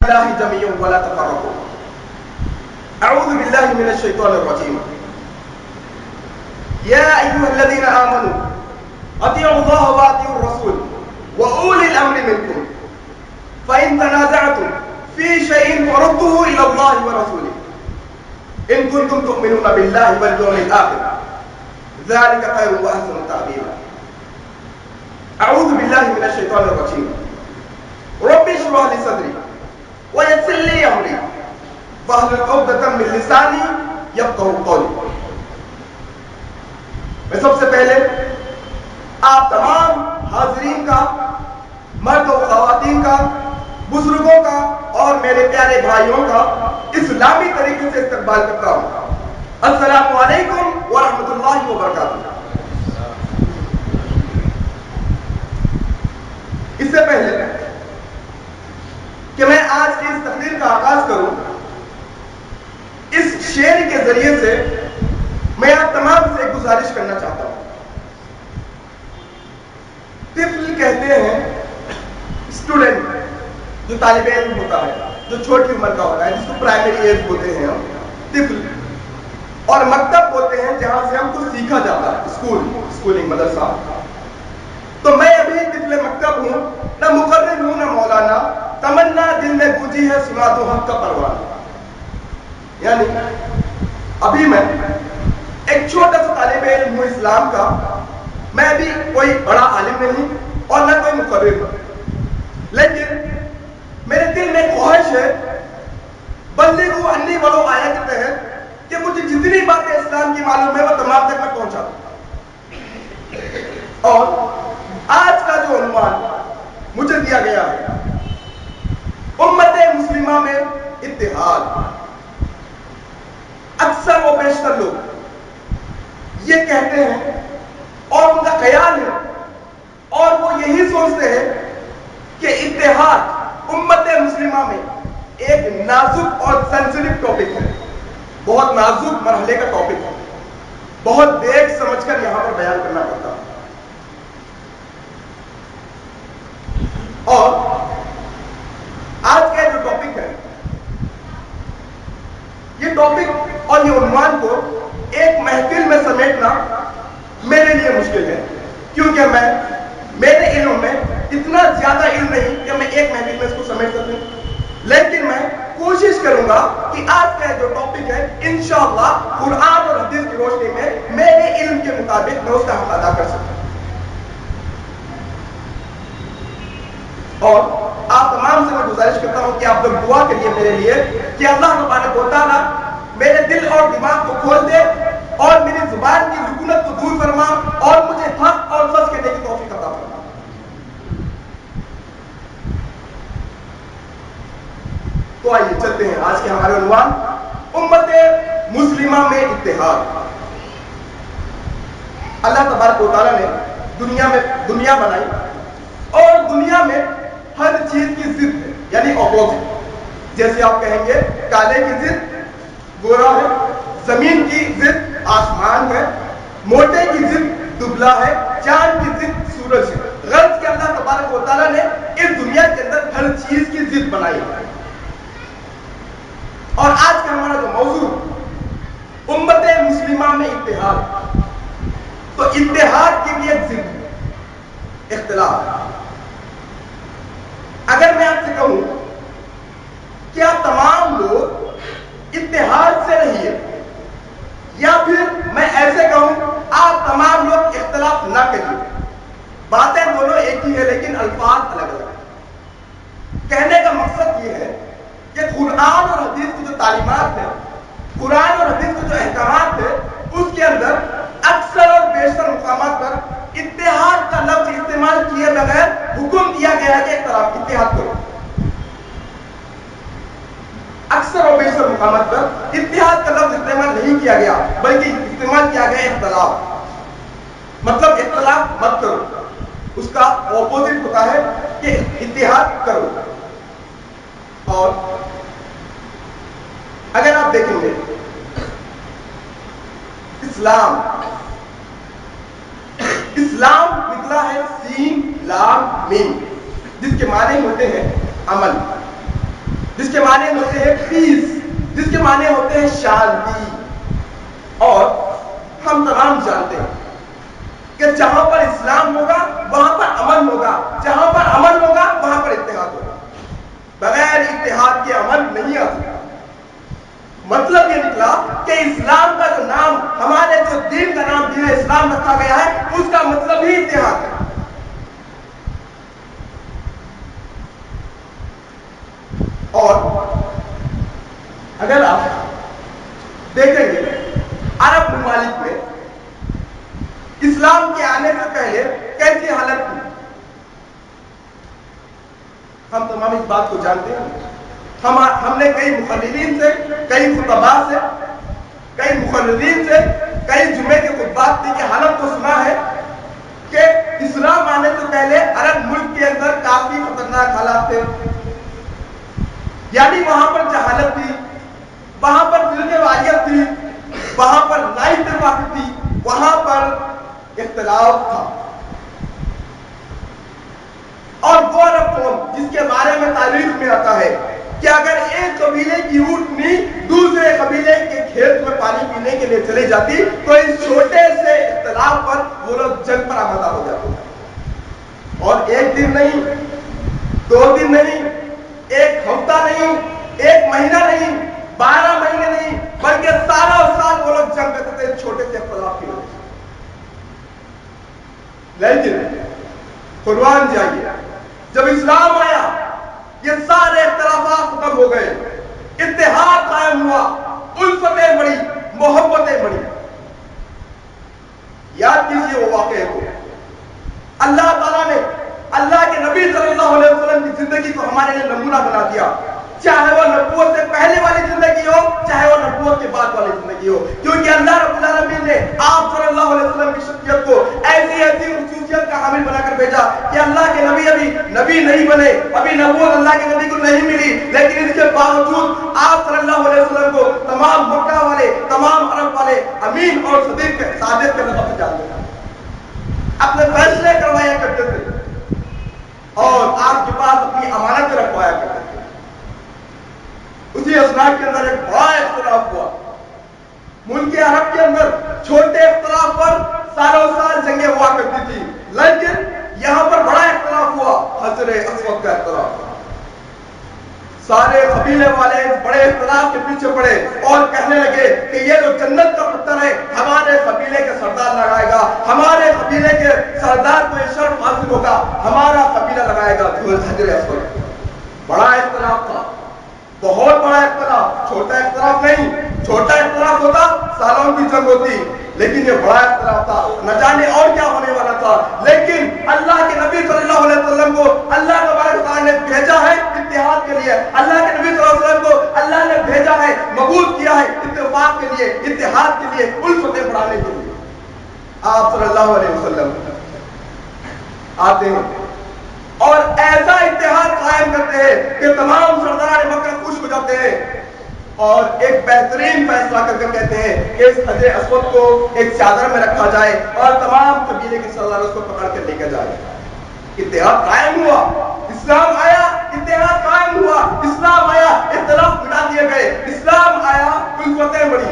الله جميعا ولا تفرقوا. أعوذ بالله من الشيطان الرجيم. يا أيها الذين آمنوا أطيعوا الله وأطيعوا الرسول وأولي الأمر منكم فإن تنازعتم في شيء فردوه إلى الله ورسوله إن كنتم تؤمنون بالله واليوم الآخر ذلك خير وأحسن تأويلا. أعوذ بالله من الشيطان الرجيم. رب اشرح لي صدري ويسر لي امری واحلل عقدۃ من لسانی یفقہوا قولی. میں سب سے پہلے آپ تمام حاضرین کا، مرد و خواتین کا، بزرگوں کا اور میرے پیارے بھائیوں کا اسلامی طریقے سے استقبال کرتا ہوں. السلام علیکم ورحمۃ اللہ وبرکاتہ. اس سے پہلے کہ میں آج کی اس تقریر کا آغاز کروں، اس شعر کے ذریعے سے میں آپ تمام سے ایک گزارش کرنا چاہتا ہوں. طفل کہتے ہیں اسٹوڈنٹ، جو طالب علم ہوتا ہے، جو چھوٹی عمر کا ہوتا ہے، جس کو پرائمری ایج بولتے ہیں ہم طفل، اور مکتب بولتے ہیں جہاں سے ہم کو سیکھا جاتا ہے، اسکولنگ مدرسہ. تو میں ابھی طفل مکتب ہوں، نہ مقرر ہوں نہ مولانا، تمنا دل میں گونجی ہے سنا دو حق کا پروانہ. یعنی ابھی میں ایک چھوٹا سا طالب علم ہوں اسلام کا. میں ابھی کوئی بڑا عالم نہیں اور نہ کوئی مقرر ہوں، لیکن میرے دل میں خواہش ہے بلغوا انی ولو آیہ کے تحت کہ مجھے جتنی باتیں اسلام کی معلوم ہے وہ تمام تک میں پہنچا دوں. اور آج کا جو عنوان مجھے دیا گیا ہے، امت مسلمہ میں اتحاد. اکثر و بیشتر لوگ یہ کہتے ہیں اور ان کا خیال ہے اور وہ یہی سوچتے ہیں کہ اتحاد امت مسلمہ میں ایک نازک اور سینسٹیو ٹاپک ہے، بہت نازک مرحلے کا ٹاپک ہے، بہت دیکھ سمجھ کر یہاں پر بیان کرنا پڑتا ہے. اور آج کا جو ٹاپک ہے، یہ ٹاپک اور یہ عنوان کو ایک محفل میں سمیٹنا میرے لیے مشکل ہے، کیونکہ میرے علم میں اتنا زیادہ علم نہیں کہ میں ایک محفل میں اس کو سمیٹ سکوں. لیکن میں کوشش کروں گا کہ آج کا جو ٹاپک ہے انشاءاللہ قرآن اور حدیث کی روشنی میں میرے علم کے مطابق میں اس کا حق ادا کر سکوں. اور آپ تمام سے میں گزارش کرتا ہوں کہ آپ لوگ دعا کریے میرے لیے کہ اللہ تبارک و تعالیٰ میرے دل اور دماغ کو کھول دے اور میری زبان کی رکنت کو دور فرما اور مجھے حق اور سچ کہنے کی توفیق عطا فرما. تو آئیے چلتے ہیں آج کے ہمارے عنوان، امت مسلمہ میں اتحاد. اللہ تبارک و تعالیٰ نے دنیا بنائی اور دنیا میں ہر چیز کی ضد ہے، یعنی اپوزٹ. جیسے آپ کہیں گے کالے کی ضد گورا ہے، زمین کی ضد آسمان ہے، موٹے کی ضد دبلا ہے، چاند کی ضد سورج ہے. غرض کہ اللہ تبارک و تعالیٰ نے اس دنیا کے اندر ہر چیز کی ضد بنائی ہے. اور آج کا ہمارا جو موضوع امت مسلمہ میں اتحاد، تو اتحاد کی بھی ایک ضد ہے، اختلاف. اگر میں آپ سے کہوں کہ آپ تمام لوگ اتحاد سے رہیے، یا پھر میں ایسے کہوں آپ تمام لوگ اختلاف نہ کریے، باتیں دونوں ایک ہی ہے لیکن الفاظ الگ الگ ہیں. کہنے کا مقصد یہ ہے کہ قرآن اور حدیث کی جو تعلیمات ہے، قرآن اور حدیث کے جو احکامات ہے، اس کے اندر اکثر اور بیشتر مقامات پر اتحاد کا لفظ استعمال کیے بغیر حکم دیا گیا ہے کہ اتحاد کرو. اکثر و بیشتر مقامات پر اتحاد کا لفظ استعمال نہیں کیا گیا بلکہ استعمال کیا گیا اختلاف. مطلب اختلاف مت کرو، اس کا اپوزٹ ہوتا ہے کہ اتحاد کرو. اور اگر آپ دیکھیں گے اسلام نکلا ہے سین لام میم، جس کے معنی ہوتے ہیں عمل، جس کے معنی ہوتے ہیں پیس، جس کے معنی ہوتے ہیں شانتی. اور ہم تمام جانتے ہیں کہ جہاں پر اسلام ہوگا وہاں پر امن ہوگا، جہاں پر امن ہوگا وہاں پر اتحاد ہوگا. بغیر اتحاد کے امن نہیں آ سکتا. مطلب یہ نکلا کہ اسلام کا جو نام، ہمارے جو دین کا نام دین اسلام رکھا گیا ہے، اس کا مطلب ہی اتحاد ہے. اور اگر آپ دیکھیں گے عرب ممالک میں اسلام کے آنے سے پہلے کیسی حالت تھی، ہم تمام اس بات کو جانتے ہیں. ہم نے کئی مخررین سے، کئی خطباء سے، کئی مخررین سے، کئی جمعے کے خطبات کی حالت کو سنا ہے کہ اسلام آنے سے پہلے عرب ملک کے اندر کافی خطرناک حالات تھے. یعنی وہاں پر جہالت تھی، وہاں پر فرقے واریت تھی، وہاں پر لا اتفاقی تھی، وہاں پر اختلاف تھا. اور وہ عرب قوم جس کے بارے میں تاریخ میں آتا ہے کہ اگر ایک قبیلے کی اونٹنی دوسرے قبیلے کے کھیت میں پانی پینے کے لیے چلی جاتی تو اس چھوٹے سے اختلاف پر وہ لوگ جنگ پر آمادہ ہو جاتے. اور ایک دن نہیں، 2 دن نہیں، ایک ہفتہ نہیں، ایک مہینہ نہیں، 12 مہینے نہیں، بلکہ سالوں سال وہ لوگ جنگ کرتے تھے چھوٹے سے اختلاف کی وجہ سے. لیکن قربان جائیے، جب اسلام آیا یہ سارے اختلافات ختم ہو گئے، اتحاد قائم ہوا، الفتیں بڑھی، محبتیں بڑھی. یاد کیجیے وہ واقعے کو. اللہ تعالیٰ نے اللہ کے نبی صلی اللہ علیہ وسلم کی زندگی کو ہمارے لیے نمونہ بنا دیا، چاہے وہ نبوت سے پہلے والی زندگی ہو، چاہے وہ نبوت کے بعد والی زندگی ہو. کیونکہ اللہ رب العالمین نے آپ صلی اللہ علیہ وسلم کی شخصیت کو ایسی ایسی خصوصیت کا حامل بنا کر بھیجا کہ اللہ کے نبی ابھی نبی نہیں بنے، ابھی نبوت اللہ کے نبی کو نہیں ملی، لیکن اس کے باوجود آپ صلی اللہ علیہ وسلم کو تمام مکہ والے، تمام عرب والے امین اور صدیق کے صادق کے لقب سے جانتے تھے. اپنے فیصلے کروایا کرتے تھے اور آپ کے پاس اپنی امانتیں رکھوایا کرتے تھے. اسی اثناء کے اندر ایک بڑا اختلاف ہوا. ملک عرب کے اندر چھوٹے اختلاف پر سالوں سال جنگیں ہوا کرتی تھی، لیکن یہاں پر بڑا اختلاف ہوا، حجر اسود کا اختلاف. سارے قبیلے والے بڑے اختلاف کے پیچھے پڑے اور کہنے لگے کہ یہ جو جنت کا پتھر ہے ہمارے قبیلے کے سردار لگائے گا، ہمارے قبیلے کے سردار کو یہ شرف حاصل ہوگا، ہمارا قبیلہ لگائے گا حجر اسود. بڑا اختلاف تھا، بہت بڑا اختلاف، چھوٹا اختلاف نہیں. چھوٹا اختلاف ہوتا سالوں کی جنگ ہوتی، لیکن یہ بڑا اختلاف تھا، نہ جانے اور کیا ہونے والا تھا. لیکن اللہ کے نبی صلی اللہ علیہ وسلم کو اللہ تبارک و تعالیٰ نے بھیجا ہے اتحاد کے لیے. اللہ کے نبی صلی اللہ علیہ وسلم کو اللہ نے بھیجا ہے، مبعوث کیا ہے اتفاق کے لیے، اتحاد کے لیے، الفتیں بڑھانے کے لیے. آپ صلی اللہ علیہ وسلم آتے ہیں اور ایسا اتحاد قائم کرتے ہیں کہ تمام سردار مکہ خوش ہو جاتے ہیں اور ایک بہترین فیصلہ کر کے کہتے ہیں کہ اس حجر اسود کو ایک چادر میں رکھا جائے اور تمام قبیلے کے سردار اس کو پکڑ کر لے کر جائے. اتحاد قائم ہوا، اسلام آیا، اتحاد قائم ہوا، اسلام آیا، اختلاف مٹا دیے گئے، اسلام آیا، الفتیں بڑھی.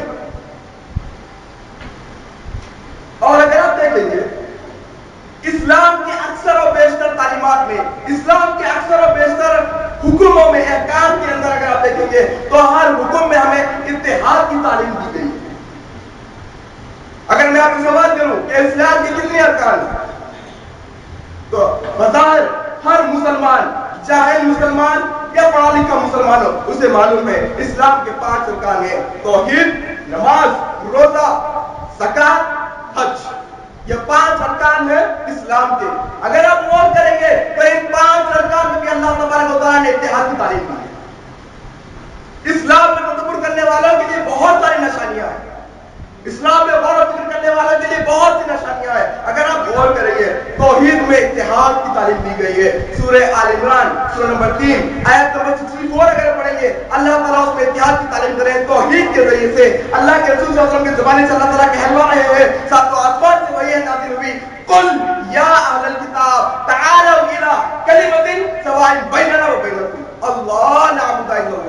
اور اگر آپ دیکھیں گے اسلام کے اکثر و بیشتر تعلیمات میں، اسلام کے اکثر و بیشتر حکموں میں، احکام کے اندر اگر آپ دیکھیں گے تو ہر حکم میں ہمیں اتحاد کی تعلیم دی گئی. اگر میں آپ سے سوال کروں کہ اسلام کے کتنے ارکان ہیں تو بظاہر ہر مسلمان، چاہے مسلمان یا پڑھا لکھا مسلمان ہو، اسے معلوم ہے اسلام کے 5 ارکان ہیں: توحید، نماز، روزہ، زکات، حج. یہ 5 ارکان ہیں اسلام کے. اگر آپ غور کریں گے تو ان 5 ارکان میں بھی اللہ تبارک و تعالیٰ نے اتحاد کی تعلیم دی ہے. اسلام میں تدبر کرنے والوں کے لیے بہت ساری نشانیاں ہیں، اسلام میں غور و فکر کرنے والوں کے لیے بہت سی نشانیاں ہیں. اگر آپ غور کریں گے توحید میں اتحاد کی تعلیم دی گئی ہے. سورہ آل عمران سورہ نمبر 3 آیت نمبر 64 اگر پڑھیں گے اللہ تعالیٰ اس میں اتحاد کی تعلیم دے رہے ہیں. توحید کے ذریعے سے اللہ کے رسول صلی اللہ علیہ وسلم کی زبان سے اللہ تعالیٰ کہلوا رہے ہیں، ساتوں آسمان سے وہی نازل ہوئی، قل یا اہل الکتاب تعالوا الی کلمۃ سواء بیننا و بینکم اللہ نعبد الا اللہ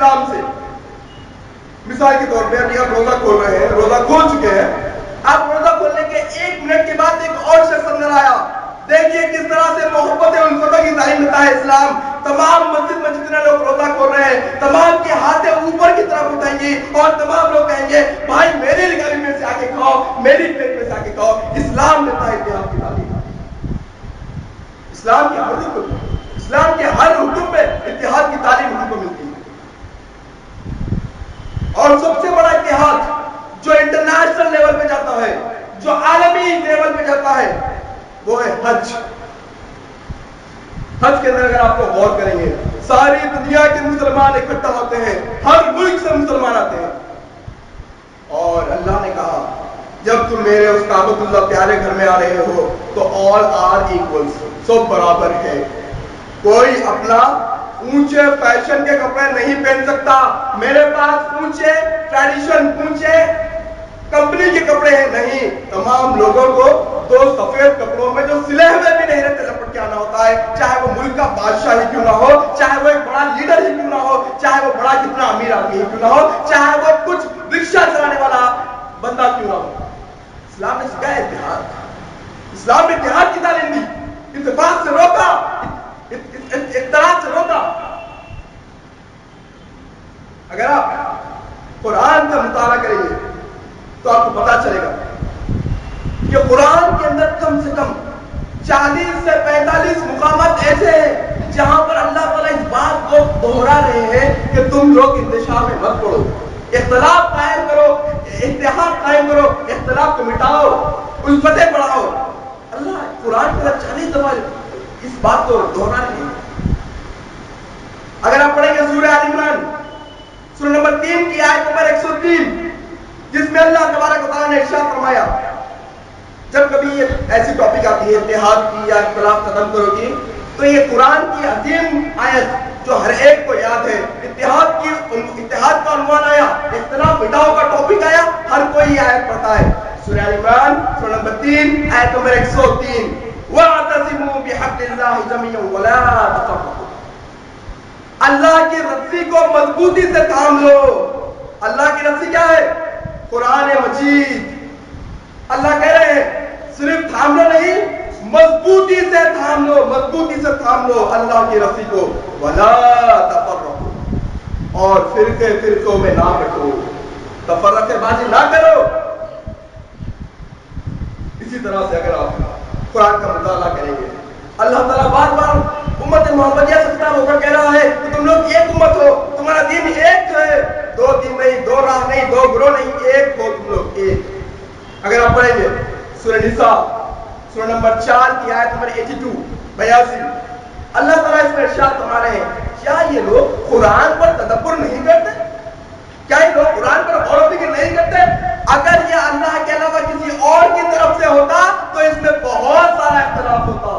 اسلام سے. مثال کے طور پہ ابھی آپ روزہ کھول رہے ہیں, روزہ کھول چکے ہیں, آپ روزہ کھولنے کے 1 منٹ کے بعد ایک اور شخص اندر آیا. دیکھیے کس طرح سے محبت الفتوں کی تعلیم دیتا ہے اسلام. تمام مسجد میں جتنے لوگ روزہ کھول رہے ہیں, تمام کے ہاتھیں اوپر کی طرف اٹھائیں گے اور تمام لوگ کہیں گے بھائی میری نگاہی میں سے آ کے کھاؤ, میری پلیٹ میں سے آ کے کھاؤ. اسلام دیتا ہے اتحاد کی تعلیم. اسلام کے ہر حکم میں اتحاد کی تعلیم ہم کو ملتی ہے. اور سب سے بڑا اتحاد جو انٹرنیشنل لیول پہ جاتا ہے, جو عالمی لیول پہ جاتا ہے, وہ ہے حج. حج کے اندر اگر آپ کو غور کریں گے, ساری دنیا کے مسلمان اکٹھا ہوتے ہیں, ہر ملک سے مسلمان آتے ہیں. اور اللہ نے کہا جب تم میرے اس کعبۃ اللہ پیارے گھر میں آ رہے ہو تو آل آر ایکولز, سب برابر ہے. کوئی اپنا اونچے فیشن کے کپڑے نہیں پہن سکتا. میرے پاس اونچے ٹریڈیشن, اونچے کمپنی کے کپڑے ہیں نہیں. تمام لوگوں کو 2 سفید کپڑوں میں جو سلے ہوئے بھی نہیں رہتے لپٹ کے آنا ہوتا ہے, چاہے وہ ملک کا بادشاہ ہی کیوں نہ ہو, چاہے وہ ایک بڑا لیڈر ہی کیوں نہ ہو, چاہے وہ بڑا کتنا امیر آدمی ہی کیوں نہ ہو, چاہے وہ کچھ رکشہ چلانے والا بندہ کیوں نہ ہو. اسلام نے سکھایا اتحاد. اسلام نے اتحاد کی تعلیم دی, اتفاق سے روکا, اختلاف سے روکا. اگر آپ قرآن کا مطالعہ کریں گے تو آپ کو پتا چلے گا کہ قرآن کے اندر کم سے کم 40 سے 45 مقامات ایسے ہیں جہاں پر اللہ تعالیٰ اس بات کو دہرا رہے ہیں کہ تم لوگ انتشار میں مت پڑو, اختلاف قائم کرو, اتحاد قائم کرو, اختلاف کو مٹاؤ, الفتیں بڑھاؤ. اللہ قرآن کے اندر 40 دفعہ اس بات کو دہرا رہے ہیں. اگر آپ پڑھیں گے سورہ آل عمران سورہ نمبر 3 کی آیت نمبر 103, جس میں اللہ تبارک و تعالیٰ نے ارشاد فرمایا, جب کبھی یہ ایسی ٹاپک آتی ہے اتحاد کی یا اختلاف ختم کرو کی, تو یہ قرآن کی عظیم آیت جو ہر ایک کو یاد ہے, اتحاد کا عنوان آیا, اختلاف مٹاؤ کا ٹاپک آیا, ہر کوئی یہ آیت پڑھتا ہے. سورہ آل عمران سورہ نمبر 3 آیت نمبر 103, وَاعْتَصِمُوا بِحَبْلِ اللَّهِ جَمِيعًا وَلَا تَفَرَّقُوا. اللہ کی رسی کو مضبوطی سے تھام لو. اللہ کی رسی کیا ہے؟ قرآن مجید. اللہ کہہ رہے ہیں صرف تھام لو نہیں, مضبوطی سے تھام لو, مضبوطی سے تھام لو اللہ کی رسی کو. وَلَا تَفَرَّقُوا, اور فرقوں میں نہ بٹو, تفرقے بازی نہ کرو. اسی طرح سے اگر آپ قرآن کا مطالعہ کریں گے, اللہ تعالیٰ بار بار امت محمدیہ سے خطاب ہو کر کہہ رہا ہے کہ تم لوگ ایک امت ہو, تمہارا دین ایک ہے, 2 دین نہیں, 2 راہ نہیں, 2 گروہ نہیں, ایک ہو تم لوگ, ایک. اگر آپ پڑھیں گے سورہ نساء سورہ نمبر 4 کی آیت نمبر 82, اللہ تعالیٰ اس میں ارشاد فرما رہے ہیں, کیا یہ لوگ قرآن پر تدبر نہیں کرتے؟ کیا یہ لوگ قرآن پر غور و فکر نہیں کرتے؟ اگر یہ اللہ کے علاوہ کسی اور کی طرف سے ہوتا تو اس میں بہت سارا اختلاف ہوتا.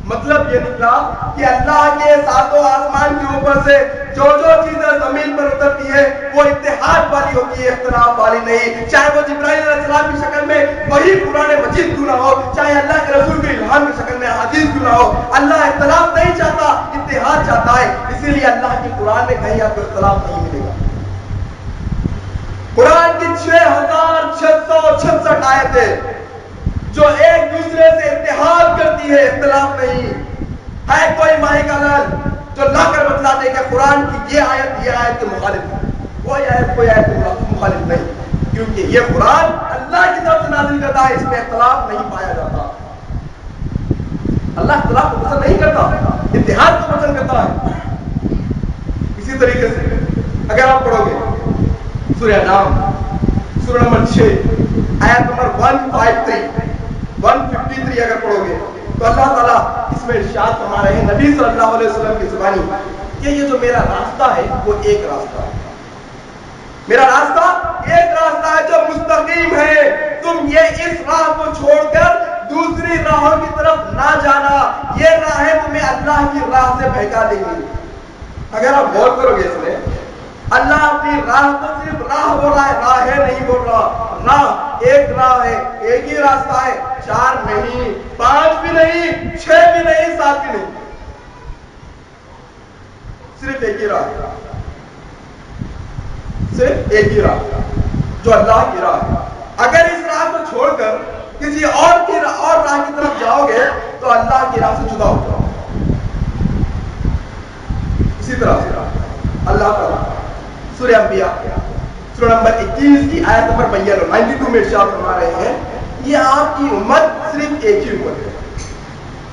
مطلب یہ نکلا کہ اللہ کے 7 آسمان کے اوپر سے جو چیزیں زمین پر اترتی ہے وہ اتحاد والی ہوتی ہے, اختلاف والی نہیں. چاہے وہ جبرائیل علیہ السلام کی شکل میں وہی قرآن مجید کیوں نہ ہو, چاہے اللہ کے رسول کے الہام کی شکل میں حدیث کیوں نہ ہو, اللہ اختلاف نہیں چاہتا, اتحاد چاہتا ہے. اسی لیے اللہ کی قرآن میں کہیں آپ کو اختلاف نہیں ملے گا. قرآن کی 6666 آیتیں جو ایک دوسرے سے اتحاد کرتی ہے, اختلاف نہیں ہے. کوئی ماہی کا لال جو لا کر بتلا دے کہ قرآن کی یہ آیت کے مخالف ہے, کوئی آیت کے مخالف نہیں, کیونکہ یہ قرآن اللہ کی طرف سے نازل کرتا ہے, اس میں اختلاف نہیں پایا جاتا. اللہ اختلاف کو پسند نہیں کرتا, اتحاد کو پسند کرتا ہے. اسی طریقے سے اگر آپ پڑھو گے سورہ نام سورہ نمبر 6 آیت نمبر 153 اگر پڑھو گے تو اللہ تعالیٰ اس میں ارشاد فرما رہے ہیں نبی صلی اللہ علیہ وسلم کی زبانی کہ یہ جو میرا راستہ ہے وہ ایک راستہ ہے. میرا راستہ ایک راستہ ہے جو مستقیم ہے. تم یہ اس راہ کو چھوڑ کر دوسری راہوں کی طرف نہ جانا, یہ راہیں تمہیں اللہ کی راہ سے بہکا دیں گی. اگر آپ غور کرو گے اس میں, اللہ اپنی راہ کو صرف راہ بول رہا ہے, راہیں نہیں بول رہا. راہ ایک راہ ہے, ایک ہی راستہ ہے, 4 نہیں, 5 بھی نہیں, 6 بھی نہیں, 7 بھی نہیں, صرف ایک ہی راہ ہے. صرف ایک ہی راہ جو اللہ کی راہ ہے. اگر اس راہ کو چھوڑ کر کسی اور راہ کی طرف جاؤ گے تو اللہ کی راہ سے جدا ہو جاؤ. اسی طرح سے اللہ تعالیٰ سورہ انبیاء سورہ نمبر 21 کی آیت نمبر 92 میں ارشاد فرما رہے ہیں یہ آپ کی امت صرف ایک ہی امت ہے.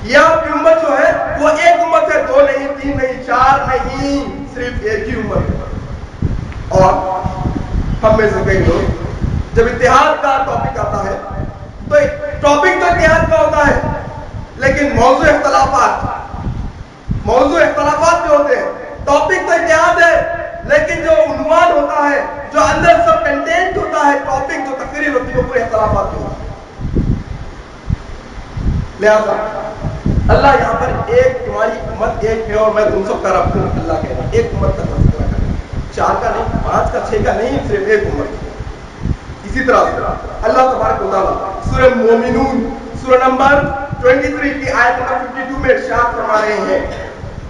یہ آپ کی امت جو ہے وہ ایک امت ہے, 2 نہیں, 3 نہیں, 4 نہیں, صرف ایک ہی امت ہے. اور ہم میں سے کئی لوگ جب اتحاد کا ٹاپک آتا ہے تو ٹاپک تو اتحاد کا ہوتا ہے لیکن موضوع اختلافات جو ہوتے ہیں. ٹاپک تو اتحاد ہے لیکن جو عنوان ہوتا ہے, جو اندر سب کنٹینٹ ہوتا ہے, ٹاپک جو تقریر ہوتی ہے وہ پورے اختلافات کی ہوتی ہے. لہذا اللہ یہاں پر ایک تمہاری امت ایک ہے اور میں تم سب کا رب ہوں. اللہ کہہ رہا ہے ایک امت کا تذکرہ کرنا, 4 کا نہیں, 5 کا, 6 کا نہیں, صرف ایک امت. اسی طرح سے اللہ تبارک و تعالیٰ سورہ مومنون سورہ نمبر 23 کی آیت نمبر 52 میں ارشاد فرما رہے ہیں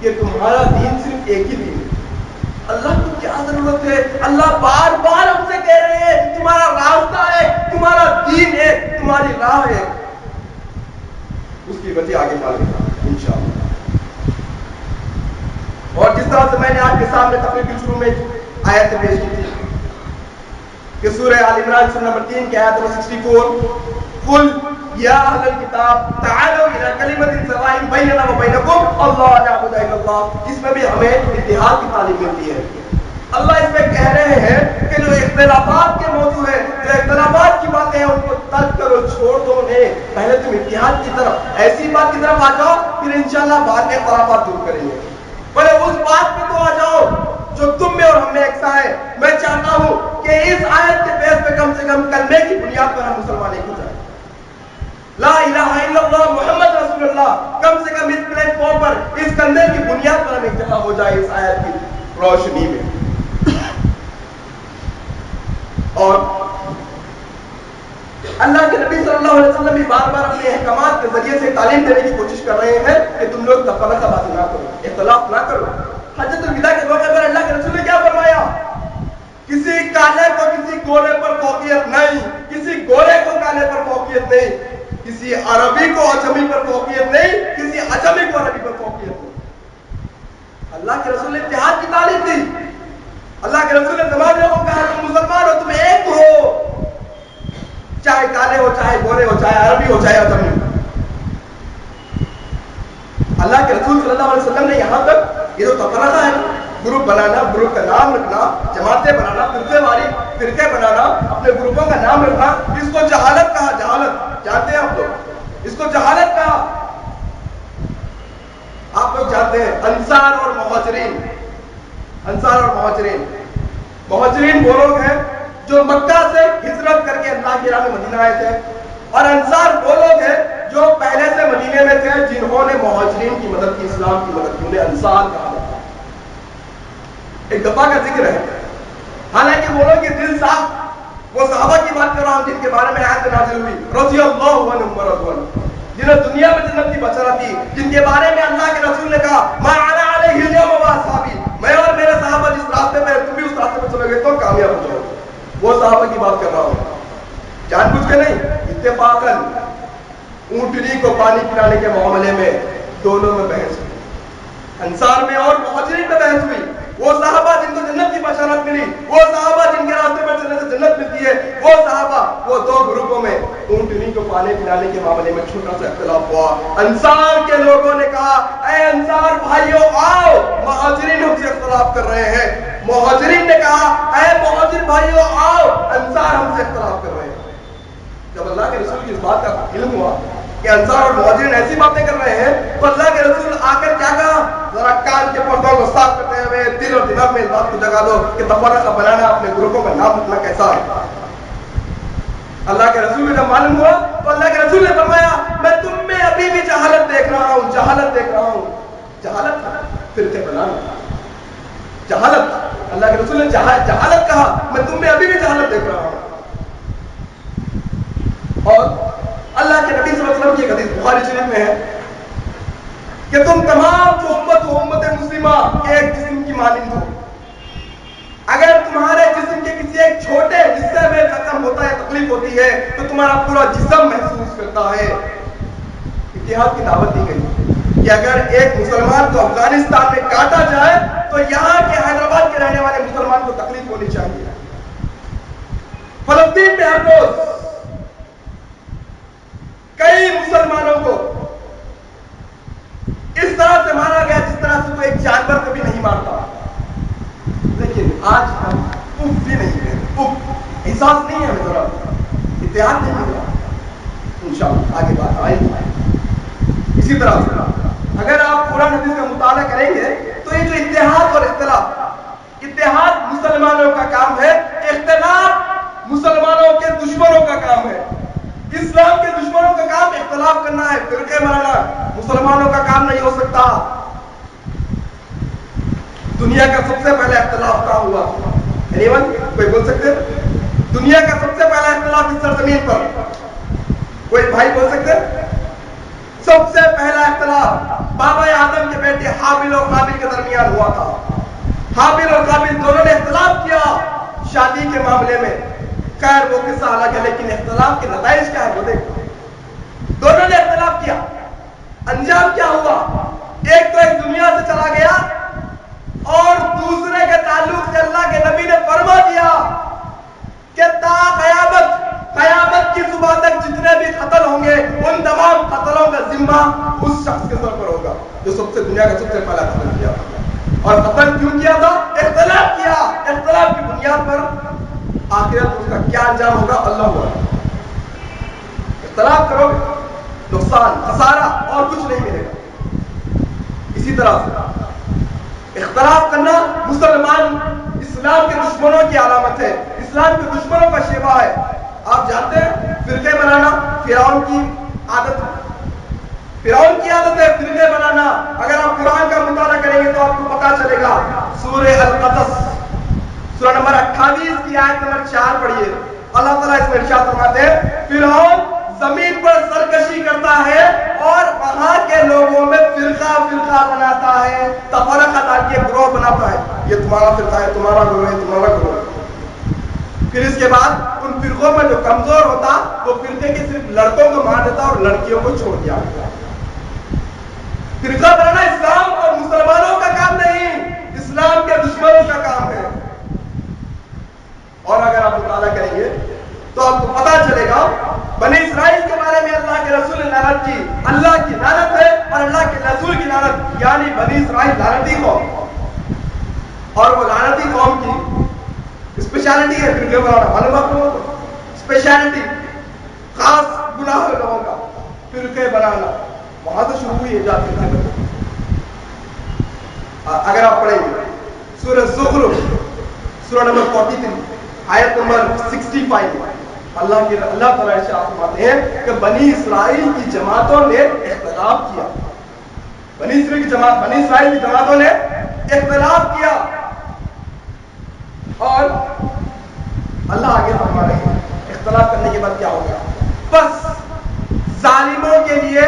کہ تمہارا دین صرف ایک ہی دین ہے. اللہ کو کیا ضرورت ہے؟ اللہ بار بار ہم سے کہہ رہے ہیں تمہارا راستہ ہے, تمہارا دین ہے, تمہاری راہ ہے. اس کی وجہ آگے چل کے انشاءاللہ. اور جس طرح سے میں نے آپ کے سامنے تقریر کے شروع میں آیت پیش کی تھی کہ سورہ آل عمران سورہ نمبر 3 کی آیت نمبر 64 قل یا اہل الکتاب تعالوا الی کلمۃ سواء بیننا وبینکم اللہ لا الہ الا اللہ. اس میں بھی ہمیں اتحاد کی تعلیم ملتی ہے. اللہ اس میں کہہ رہے ہیں کہ جو اختلافات کے موضوع ہیں, جو اختلافات کی باتیں ہیں ان کو ترک کرو, چھوڑ دو انہیں. پہلے تم اتحاد کی طرف, ایسی بات کی طرف آ جاؤ, پھر انشاءاللہ بعد میں اختلافات دور کریں گے. پہلے اس بات پہ تو آ جاؤ جو تم میں اور ہم میں یکساں ہے. میں چاہتا ہوں کہ اس آیت کے بیس پہ کم سے کم کلمے کی بنیاد پر ہم مسلمان ایک ہو جائیں. لا الہ الا اللہ محمد رسول اللہ, کم سے کم اس پلیٹ فارم پر, اس کلمے کی بنیاد پر ہم ایک جگہ ہو جائے اس آیت کی روشنی میں. اور اللہ کے نبی صلی اللہ علیہ وسلم بھی بار بار اپنے احکامات کے ذریعے سے تعلیم دینے کی کوشش کر رہے ہیں کہ تم لوگ تفرقہ بازی نہ کرو, اختلاف نہ کرو. حجۃ الوداع کے موقع پر اللہ کے رسول نے کیا فرمایا؟ کسی کالے کو کسی گورے پر فوقیت نہیں, کسی گورے کو کالے پر فوقیت نہیں, کسی عربی کو اجمی پر فوقیت نہیں, کسی اجمی کو عربی پر فوقیت نہیں. اللہ کے رسول نے اتحاد کی تعلیم دی. اللہ کے رسول نے تمام لوگوں کو کہا تم مسلمان ہو, تم ایک ہو, چاہے کالے ہو, چاہے گورے ہو, چاہے عربی ہو, چاہے اجمی ہو. اللہ کے رسول صلی اللہ علیہ وسلم نے یہاں تک یہ جو تفرقہ ہے, گروپ بنانا, گروپ کا نام رکھنا, جماعتیں بنانا, فرقے بنانا, اپنے گروپوں کا نام رکھنا, اس کو جہالت کہا. جہالت جانتے ہیں آپ لوگ, اس کو جہالت کہا. آپ لوگ جانتے ہیں انصار اور مہاجرین. انصار اور مہاجرین وہ لوگ ہیں جو مکہ سے ہجرت کر کے اللہ کی راہ میں مدینہ آئے تھے, اور انصار وہ لوگ ہیں جو پہلے سے مدینے میں تھے جنہوں نے مہاجرین کی مدد کی, اسلام کی مدد کی. انہیں انصار کہا جاتا ہے. ایک دفعہ کا ذکر ہے, حالانکہ وہ لوگ کے دل صاف, وہ صحابہ کی بات کر رہا ہوں جن کے بارے میں آیت نازل ہوئی رضی اللہ عنہم ورضوا عنہ, جنہیں دنیا میں جنت کی بشارت دی, جن کے بارے میں اللہ کے رسول نے کہا ما انا علیہ اليوم واصحابی, میں اور میرے صحابہ جس راستے پہ, تم بھی اس راستے پہ چلو گے تو کامیاب ہو جاؤ. وہ صحابہ کی بات کر رہا ہوں, جان بوجھ کے نہیں, اتفاقاً. اونٹنی کو پانی پلانے کے معاملے میں دونوں میں بحث ہوئی, انصار میں اور مہاجرین میں بحث ہوئی. وہ صحابہ جن کو جنت کی بشارت ملی, وہ صحابہ جن کے راستے پر چلنے سے جنت ملتی ہے, وہ صحابہ, وہ دو گروپوں میں اونٹنی کو پانی پلانے کے معاملے میں چھوٹا سا اختلاف ہوا. انصار کے لوگوں نے کہا اے انصار بھائیوں آؤ, مہاجرین ہم سے اختلاف کر رہے ہیں. مہاجرین نے کہا اے مہاجر بھائیوں آؤ, انصار ہم سے اختلاف کر رہے ہیں. جب اللہ کے رسول کی اس بات کا علم ہوا کہ انصار اور مہاجرین ایسی باتیں کر رہے ہیں, تو اللہ کے رسول آ کر کیا کہا, ذرا کان کے پردوں کو صاف کرتے ہوئے دل اور دماغ میں اس بات کو جگا دو کہ تفرقہ بنانا, اپنے گروپوں کا نام رکھنا کیسا ہے. اللہ کے رسول کو جب معلوم ہوا تو اللہ کے رسول نے فرمایا میں تم میں ابھی بھی جہالت دیکھ رہا ہوں, جہالت دیکھ رہا ہوں. جہالت فرقے بنانا, جہالت. اللہ کے رسول نے جہالت کہا, میں تم میں ابھی بھی جہالت دیکھ رہا ہوں. اور اللہ کے نبی صلی اللہ علیہ وسلم کی ایک حدیث بخاری شریف میں ہے کہ تم تمام جو امت ہو, امت مسلمہ ایک جسم کی مانند ہو. اگر تمہارے جسم کے تمہارا پورا جسم محسوس کرتا ہے. اتحاد کی دعوت دی گئی کہ اگر ایک مسلمان کو افغانستان میں کاٹا جائے تو یہاں کے حیدرآباد کے رہنے والے مسلمان کو تکلیف ہونی چاہیے. فلسطین میں ہر روز کئی مسلمانوں کو اس طرح سے مارا گیا جس طرح سے کوئی ایک جانور کبھی نہیں مارتا. لیکن آج ہم اف بھی نہیں کرتے, احساس نہیں ہے ہمیں, ذرا اتحاد نہیں مل رہا. انشاءاللہ آگے بات آئے گی. اسی طرح سے اگر آپ قرآن حدیث کا مطالعہ کریں گے تو یہ جو اتحاد اور اختلاف, اتحاد مسلمانوں کا کام ہے, اختلاف مسلمانوں کے دشمنوں کا کام ہے. اسلام کے دشمنوں کا کام اختلاف کرنا ہے, فرقے بنانا. مسلمانوں کا کام نہیں ہو سکتا. دنیا کا سب سے پہلا اختلاف کہاں ہوا؟ کوئی بول سکتے؟ دنیا کا سب سے پہلا اختلاف اس سرزمین پر کوئی بھائی بول سکتے؟ سب سے پہلا اختلاف بابا آدم کے بیٹے حابیل اور قابیل کے درمیان ہوا تھا. حابیل اور قابیل دونوں نے اختلاف کیا شادی کے معاملے میں. خیر وہ قصہ الگ ہے, لیکن اختلاف کے نتائج کیا ہے وہ دیکھو. دونوں نے اختلاف کیا, انجام کیا ہوا؟ ایک تو ایک دنیا سے چلا گیا اور دوسرے کے تعلق سے اللہ کے نبی نے فرما دیا کہ تا قیامت کی صبح تک جتنے بھی قتل ہوں گے ان تمام قتلوں کا ذمہ اس شخص کے سر پر ہوگا جو سب سے دنیا کا سب سے پہلا قتل کیا تھا. اور قتل کیوں کیا تھا؟ اختلاف کیا. اختلاف کی بنیاد پر آخرت اس کا کیا انجام ہوگا اللہ ہوا. اختلاف کرو گے نقصان خسارہ اور کچھ نہیں ملے گا. اسی طرح سے اختلاف کرنا مسلمان اسلام کے دشمنوں کی علامت ہے, اسلام کے دشمنوں کا شیوا ہے. آپ جانتے ہیں فرقے بنانا فرعون کی عادت ہے. فرعون کی عادت ہے فرقے بنانا. اگر آپ قرآن کا مطالعہ کریں گے تو آپ کو پتا چلے گا. سورہ القصص سورہ نمبر 28 کی آیت نمبر 4 پڑھیے. اللہ تعالیٰ اس میں ارشاد فرماتے ہیں فرعون زمین پر سرکشی کرتا ہے اور وہاں کے لوگوں میں فرقہ بناتا ہے, تفرقہ ڈال کے گروہ بناتا ہے. یہ تمہارا فرقہ ہے, تمہارا گروہ ہے, تمہارا گروہ ہے. پھر اس کے بعد ان فرقوں میں جو کمزور ہوتا وہ فرقے کے صرف لڑکوں کو مار دیتا اور لڑکیوں کو چھوڑ دیا. فرقہ بنانا اسلام اور مسلمانوں کا کام نہیں, اسلام کے دشمنوں کا کام ہے. اور اگر آپ مطالعہ کریں گے تو آپ کو پتا چلے گا بنی اسرائیل کے بارے میں اللہ کے رسول نے لعنت کی. اللہ کی لعنت ہے اور اللہ کے رسول کی لعنت, یعنی بنی اسرائیل لعنتی قوم. اور وہ لعنتی قوم کی اسپیشلٹی ہے فرقے بنانا. معلوم آپ لوگوں کو اسپیشلٹی, خاص گناہ لوگوں کا فرقے بنانا. وہاں سے شروع ہوئی ایجاد فرقے بنانا. اگر آپ پڑھیں گے سورہ زخرف سورہ نمبر 43 آیت نمبر 65 اللہ تعالیٰ ارشاد فرماتے ہیں کہ بنی اسرائیل کی جماعتوں نے اختلاف کیا. بنی اسرائیل کی جماعتوں نے اختلاف کیا. اور اللہ آگے فرما رہے ہیں اختلاف کرنے کے بعد کیا ہوگا. بس ظالموں کے لیے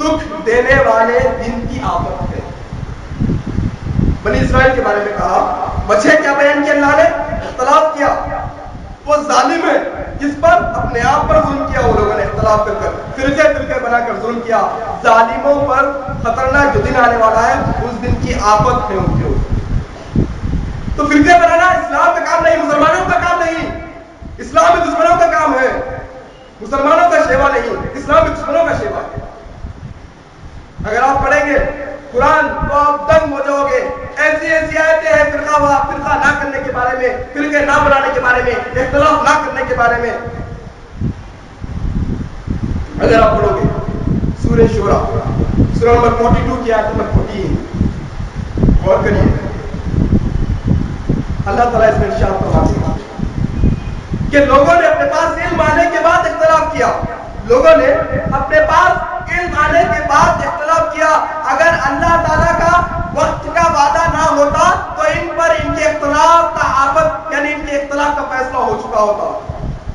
دکھ دینے والے دن کی آفت ہے. بنی اسرائیل کے بارے میں کہا, وجہ کیا بیان کیا اللہ نے؟ اختلاف کیا. وہ ظالم ہے جس پر اپنے آپ پر ظلم کیا. وہ لوگوں نے اختلاف کر فرقے بنا کر ظلم کیا. ظالموں پر خطرناک جو دن آنے والا ہے اس دن کی آفت ہے ان کے اوپر. تو فرقے بنانا اسلام کا کام نہیں, مسلمانوں کا کام نہیں. اسلام میں دشمنوں کا کام ہے, مسلمانوں کا شیوا نہیں. اسلام میں دشمنوں کا شیوا ہے. اگر آپ پڑھیں گے قرآن تو آپ دنگ ہو جاؤ گے. ایسی آیتیں ہیں فرقہ نہ کرنے کے بارے میں, فرقے نہ بنانے کے بارے میں, اختلاف نہ کرنے کے بارے میں. اگر آپ پڑھو گے سورہ شورا سورہ نمبر 42 کی آیت نمبر 14 غور کریے. اللہ تعالیٰ اس میں ارشاد فرماتے ہیں کہ لوگوں نے اپنے پاس علم آنے کے بعد اختلاف کیا. لوگوں نے اپنے پاس علم آنے کے بعد اختلاف کیا. اگر اللہ تعالیٰ کا وقت کا وعدہ نہ ہوتا تو ان پر ان کے اختلاف کا آفت یعنی ان کے اختلاف کا فیصلہ ہو چکا ہوتا.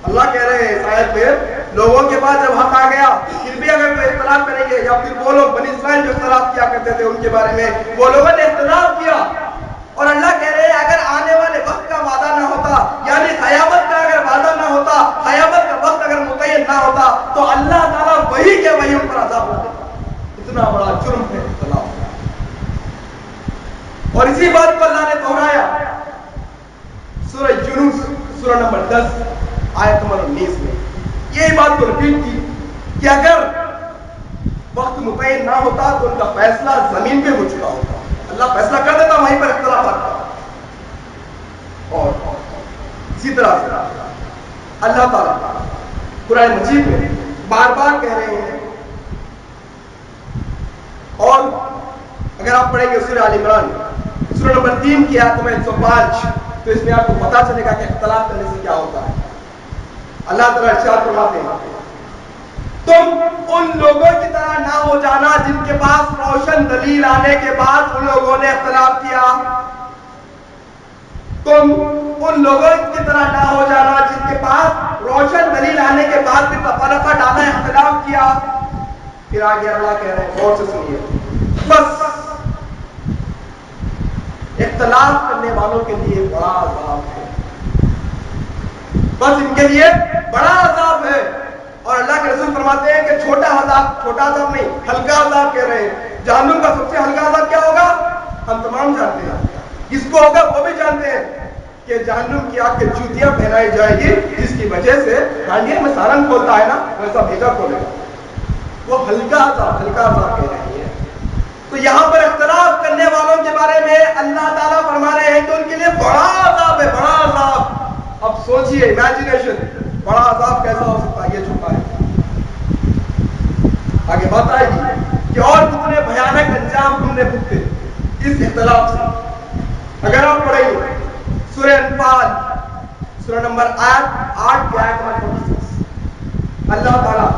اللہ کہہ رہے ہیں اس آیت میں لوگوں کے پاس جب حق آ گیا پھر بھی اگر کوئی اختلاف کریں گے, یا پھر وہ لوگ بنی اسرائیل جو اختلاف کیا کرتے تھے ان کے بارے میں, وہ لوگوں نے اختلاف کیا. اور اللہ کہہ رہے ہیں اگر آنے والے وقت کا وعدہ نہ ہوتا یعنی قیامت کا اگر وعدہ نہ ہوتا اور اسی بات کو اللہ نے دہرایا سورہ یونس سورہ نمبر 10 آیت نمبر 19 میں یہی بات کو رپیٹ کی کہ اگر وقت متعین نہ ہوتا تو ان کا فیصلہ زمین پہ ہو چکا ہوتا. اللہ فیصلہ کر دیتا وہیں پر اختلافات کا. اور اسی طرح سے اللہ تعالیٰ قرآن مجید میں بار بار کہہ رہے ہیں. اور اگر آپ پڑھیں گے سورہ آل عمران سورہ نمبر 3 کی آیت نمبر 105 تو اس میں آپ کو پتا چلے گا کہ اختلاف کرنے سے کیا ہوتا ہے. اللہ تعالیٰ ارشاد فرماتے ہیں تم ان لوگوں کی طرح نہ ہو جانا جن کے پاس روشن دلیل آنے کے بعد ان لوگوں نے اختلاف کیا. تم ان لوگوں کی طرح نہ ہو جانا جن کے پاس روشن دلیل آنے کے بعد بھی تفرقہ ڈالا اختلاف کیا. پھر آگے اللہ کہہ رہے ہیں غور سے سنیے بس اختلاف کرنے والوں کے لیے بڑا عذاب ہے. بس ان کے لیے بڑا عذاب ہے. اور اللہ کے رسول فرماتے ہیں کہ چھوٹا عذاب نہیں ہلکا عذاب کہہ رہے ہیں. جہنم کا سب سے ہلکا عذاب کیا ہوگا ہم تمام جانتے ہیں. کس کو ہوگا وہ بھی جانتے ہیں کہ جہنم کی آگ کے جوتیاں پہنائی جائے گی جس کی وجہ سے ہانڈیا میں سارنگ کھولتا ہے نا ویسا بھیجا کھولے گا. وہ ہلکا عذاب کہہ رہے ہیں. تو یہاں پر اختلاف کرنے والوں کے بارے میں اللہ تعالیٰ فرما رہے ہیں کہ ان کے لیے بڑا عذاب ہے بڑا عذاب. اب سوچئے امیجنیشن بڑا عذاب کیسا ہو سکتا ہے. یہ چھپا ہے آگے بات آئے گی کہ اور کتنے بھیانک انجام تم نے بھگتے اس اختلاف سے. اگر آپ پڑھیں گے سورہ انفال سورہ نمبر 8 کی آیت نمبر 46 اللہ تعالیٰ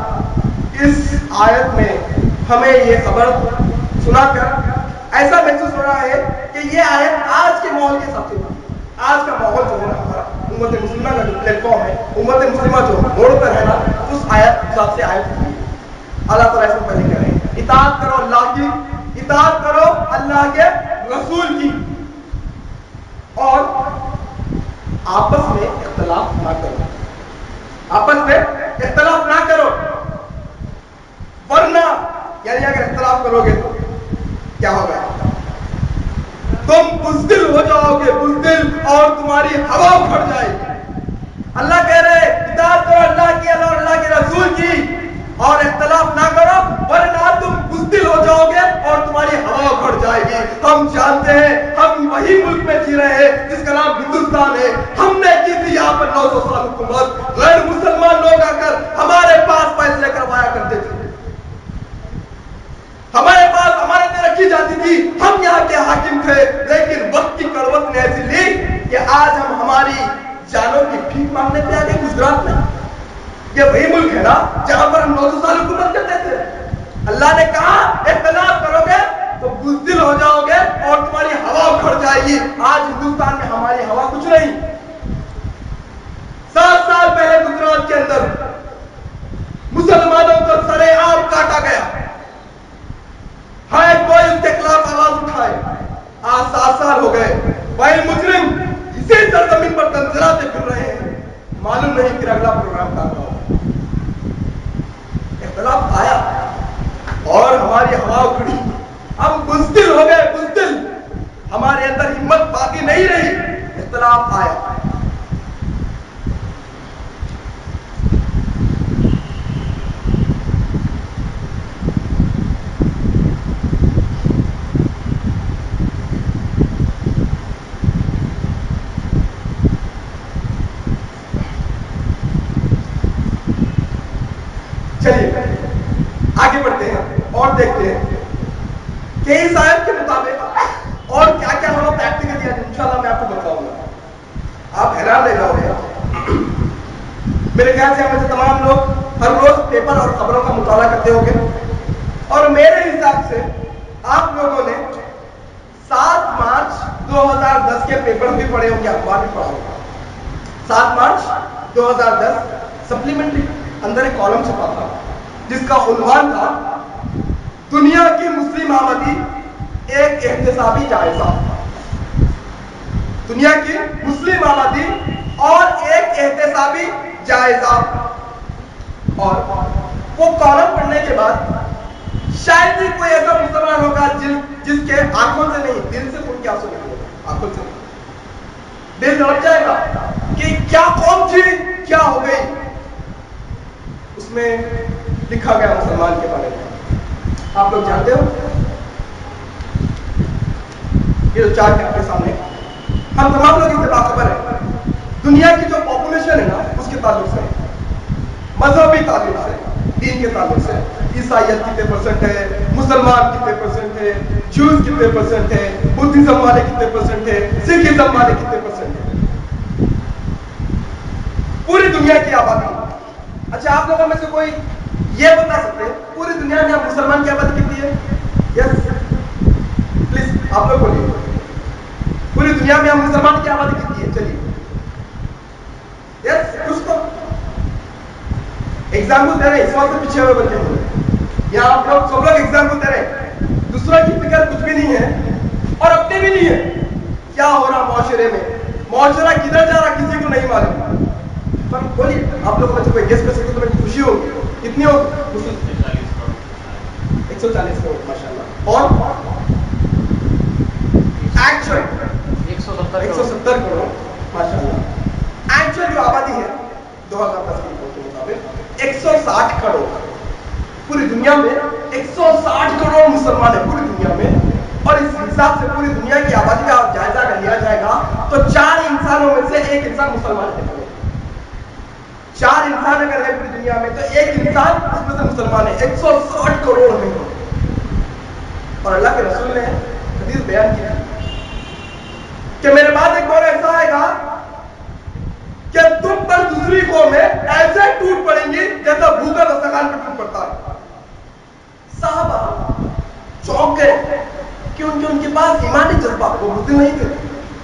اس آیت میں ہمیں یہ خبر سنا کر ایسا محسوس ہو رہا ہے کہ یہ آیت آج کے ماحول کے حساب سے آج کا ماحول جو ہے نا ہمارا امت مسلمہ کا جو پلیٹ فارم ہے امت مسلمہ جو موڑ پر ہے نا اس آیت حساب سے آیت ہوئی. اللہ تعالیٰ اس میں پہلے کہہ رہے ہیں اطاعت کرو اللہ کی اطاعت کرو اللہ کے رسول کی اور آپس میں اختلاف نہ کرو. آپس میں اختلاف نہ کرو ورنہ یعنی اگر اختلاف کرو گے تو کیا ہوگا تم بزدل ہو جاؤ گے بزدل اور تمہاری ہوا اکھڑ جائے گی. اللہ کہہ رہے اطاعت کرو اللہ کی اور اللہ کے رسول کی اور اختلاف نہ کرو ورنہ تم بزدل ہو جاؤ گے اور تمہاری ہوا اکھڑ جائے گی. ہم جانتے ہیں ہم وہی ملک میں جی رہے ہیں جس کا نام ہندوستان ہے. ہم نے کی تھی یہاں پر 900 سال حکومت. غیر مسلمان لوگ آ کر ہمارے پاس فیصلے کروایا کرتے تھے. ہمارے پاس امانتیں رکھی جاتی تھی. ہم یہاں کے حاکم تھے لیکن وقت کی کڑوت نے ایسی لی کہ آج ہم ہماری جانوں کی بھیک مانگنے پہ آ گئے گجرات میں. یہ وہی ملک ہے نا جہاں پر ہم 900 سال حکومت کرتے تھے. اللہ نے کہا اختلاف کرو گے تو بزدل ہو جاؤ گے اور تمہاری ہوا اکھڑ جائے گی. آج ہندوستان میں ہماری ہوا کچھ نہیں. 7 سال پہلے گجرات کے اندر مسلمانوں کو سرے عام کاٹا گیا. ہائے کوئی اس کے خلاف آواز اٹھائے. آج 7 سال ہو گئے بھائی مجرم اسی سرزمین پر تنزلاتے پھر رہے ہیں. معلوم نہیں کہ اگلا پروگرام کہاں ہوگا. اختلاف آیا اور ہماری ہوا اکھڑی. ہم بزدل ہو گئے بزدل. ہمارے اندر ہمت باقی نہیں رہی. اختلاف آیا. چلیے آگے بڑھتے ہیں اور دیکھتے ہیں کہ اس آیت کے مطابق اور کیا کیا ہمیں پریکٹیکلی انشاءاللہ میں آپ کو بتاؤں گا. آپ حیران رہ جاؤ گے. میرے خیال سے ہمیں سے تمام لوگ ہر روز پیپر اور خبروں کا مطالعہ کرتے ہوں گے اور میرے حساب سے آپ لوگوں نے 7 مارچ 2010 کے پیپر بھی پڑھے ہوں گے. اخبار بھی پڑھا ہوگا. 7 مارچ 2010 سپلیمنٹری اندر ایک کالم چھپا تھا جس کا عنوان تھا دنیا کی مسلم آمدی ایک احتسابی جائزہ. دنیا کی مسلم آمدی اور ایک احتسابی جائزہ. اور وہ کالم پڑھنے کے بعد شاید ہی کوئی ایسا مسلمان ہوگا جس کے آنکھوں سے نہیں دل سے خون کے آنسو نکلے گا، آنکھوں سے دل دھڑک جائے گا کہ کیا قوم تھی، کیا ہو گئی. اس میں لکھا گیا مسلمان کے بارے میں. آپ لوگ جانتے ہو یہ جو چارٹ آپ کے سامنے، ہم تمام لوگ اس سے باخبر ہیں. دنیا کی جو پاپولیشن ہے نا اس کے تعلق سے، مذہبی تعلق سے، دین کے تعلق سے، عیسائیت کتنے پرسنٹ ہے، مسلمان کتنے پرسنٹ ہے، جوز کتنے پرسنٹ ہے، بدھزم والے کتنے پرسنٹ ہے، سکھزم والے کتنے پرسنٹ ہے، پوری دنیا کی آبادی. اچھا آپ لوگوں میں سے کوئی یہ بتا سکتے ہیں پوری دنیا میں مسلمان کی آبادی کتنی ہے؟ یس پلیز آپ لوگ بولیے، پوری دنیا میں ہم مسلمان کی آبادی کتنی ہے؟ چلیے یس کچھ تو ایگزامپل دے رہے ہیں، اس وقت پیچھے ہوئے بچے ہوئے یا آپ لوگ سب لوگ ایگزامپل دے رہے ہیں. دوسرا کی فکر کچھ بھی نہیں ہے اور اپنے بھی نہیں ہے. کیا ہو رہا معاشرے میں، معاشرہ کدھر جا رہا کسی کو نہیں معلوم. پر بولیے آپ لوگ بچے کوئی گیس کر سکتے تو مجھے خوشی ہوگی. کتنی ہوگی؟ 140 کروڑ ماشاء اللہ. اور ایکچوئل 170 کروڑ ماشاء اللہ. ایکچوئل جو آبادی ہے 2010 کی رپورٹ کے مطابق 160 کروڑ. پوری دنیا میں 160 کروڑ مسلمان ہیں پوری دنیا میں. اور اس حساب سے پوری دنیا کی آبادی کا جائزہ اگر لیا جائے گا تو 4 انسانوں میں سے 1 انسان مسلمان ہے. 4 انسان اگر ہے پوری دنیا میں تو 1 انسان اس میں سے مسلمان ہے. 160 کروڑ میں. اور اللہ کے رسول نے حدیث بیان کی کہ میرے بعد ایک دور ایسا آئے گا کہ تم پر دوسری قومیں ایسے ٹوٹ پڑیں گی جیسا بھوکا دسترخوان پر ٹوٹ پڑتا ہے. صحابہ چونک گئے کہ ان کے پاس ایمانی جذبہ، وہ بزدل نہیں تھے،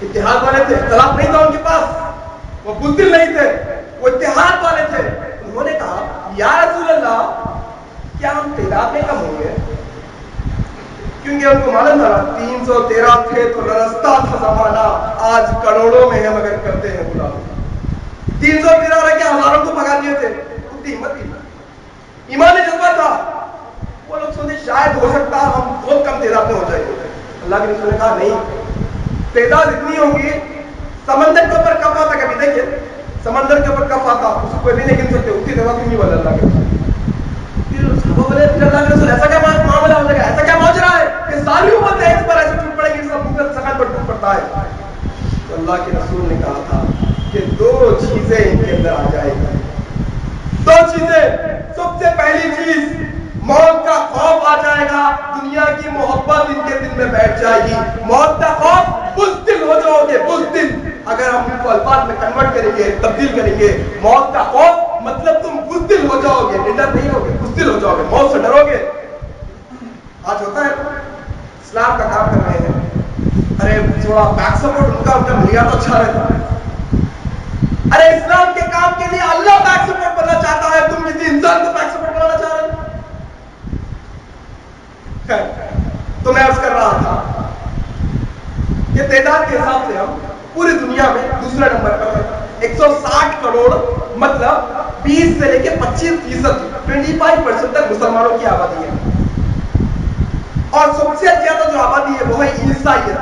اتحاد والے تھے. اختلاف نہیں تھا ان کے پاس، وہ بزدل نہیں تھے، وہ اتحاد والے تھے. انہوں نے کہا یا رسول اللہ کیا ہم تعداد میں کم ہوں گے؟ کیونکہ ان کو معلوم تھا 313 تھے تو رستہ تھا زمانہ، آج کروڑوں میں ہم اگر کرتے ہیں غلامی. 313 رہ کے ہزاروں کو بھگا دیے تھے. اتنی ہمت تھی، ایمانی جذبہ تھا. وہ لوگ سوچے شاید ہو سکتا ہم بہت کم تعداد میں ہو جائیں گے. اللہ کے رسول نے کہا نہیں، تعداد اتنی ہوگی سمندر کے اوپر کب آتا. کبھی دیکھیے سمندر کے اوپر کب آتا اس کو کوئی بھی نہیں گن سکتے. اتنی تعداد نہیں بولا اللہ کے رسول. پھر اللہ کے رسول ایسا کیا معاملہ ہو جائے گا، ایسا کیا ماجرا ہے کہ ساری امت ہے اس پر ایسے ٹوٹ پڑے گی سب بھوکا دسترخوان پر ٹوٹ پڑتا ہے. تو اللہ کے رسول نے کہا تھا کہ 2 چیزیں ان کے اندر آ جائے گی. 2 چیزیں. سب سے پہلی چیز موت کا خوف آ جائے گا. دنیا کی محبت ان کے دل میں بیٹھ جائے گی. موت کا خوف، بزدل ہو جاؤ گے. بزدل اگر ہم ان کو الفاظ میں کنورٹ کریں گے، تبدیل کریں گے، موت کا خوف مطلب تم بزدل ہو جاؤ گے. نڈر نہیں ہوگے، بزدل ہو جاؤ گے، موت سے ڈرو گے. آج ہوتا ہے اسلام کا کام کر رہے ہیں، ارے تھوڑا بیک سپورٹ ان کا مل گیا تو اچھا رہتا. ارے اسلام کے کام کے لیے اللہ بیک سپورٹ بننا چاہتا ہے، تم کسی انسان کو بیک سپورٹ بنانا چاہ رہے ہو. تو میں عرض کر رہا تھا کہ تعداد کے حساب سے ہم پوری دنیا میں دوسرے نمبر پر ہیں. 160 کروڑ مطلب 20 سے لے کے 25%، 25% تک مسلمانوں کی آبادی ہے. اور سب سے زیادہ جو آبادی ہے وہ ہے عیسائیت.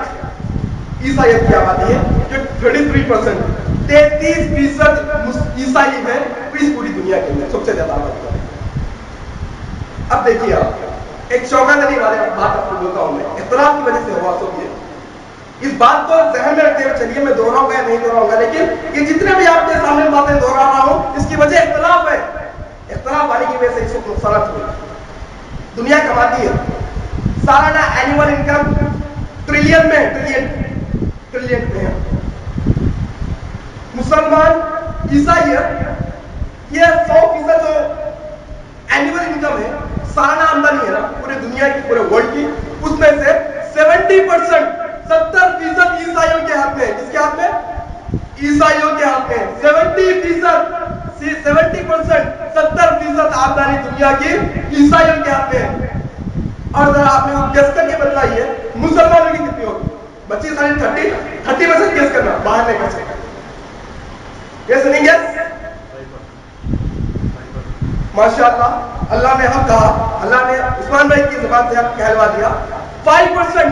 عیسائیت کی آبادی ہے جو 33%، 33% عیسائی ہے اس پوری دنیا کے اندر سب سے زیادہ آبادی ہے. اب دیکھیے آپ ایک چوکا دینے والے بات آپ کو بولتا ہوں میں، اختلاف کی وجہ سے ہوا سب یہ. اس بات کو ذہن میں رکھتے ہوئے چلیے میں دوہراؤں گا یا نہیں دوہراؤں گا، لیکن یہ جتنے بھی آپ کے سامنے باتیں دوہرا رہا ہوں اس کی وجہ اختلاف ہے. اختلاف والی کی وجہ سے اس وقت نقصانات ہوئے. دنیا کماتی ہے سالانہ اینوئل انکم ٹریلین میں ہے. مسلمان عیسائیت یہ 100% جو اینوئل انکم ہے، سالانہ آمدنی ہے نا پورے دنیا کی، پورے ورلڈ کی، اس میں سے 70%، 70% عیسائیوں کے ہاتھ میں. کس کے ہاتھ میں؟ عیسائیوں کے ہاتھ میں. 70%، 70% آمدنی دنیا کی عیسائیوں کے ہاتھ میں. اور ذرا آپ نے گیس کر کے بتائیے مسلمانوں کی کتنی ہوگی؟ بچی خالی 30% گیس کرنا، باہر نہیں کر سکتے. گیس نہیں گیس؟ ماشاء اللہ. اللہ نے حق کہا، اللہ نے عثمان بھائی کی زبان سے حق کہلوا دیا 5%।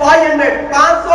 500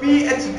PhD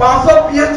500 PhD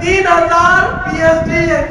3000 PhD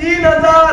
3000।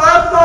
500,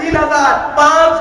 3000, 5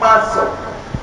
500।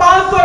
500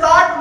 60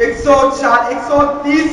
130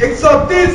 130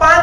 5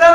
10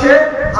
6,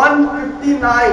159,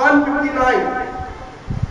159।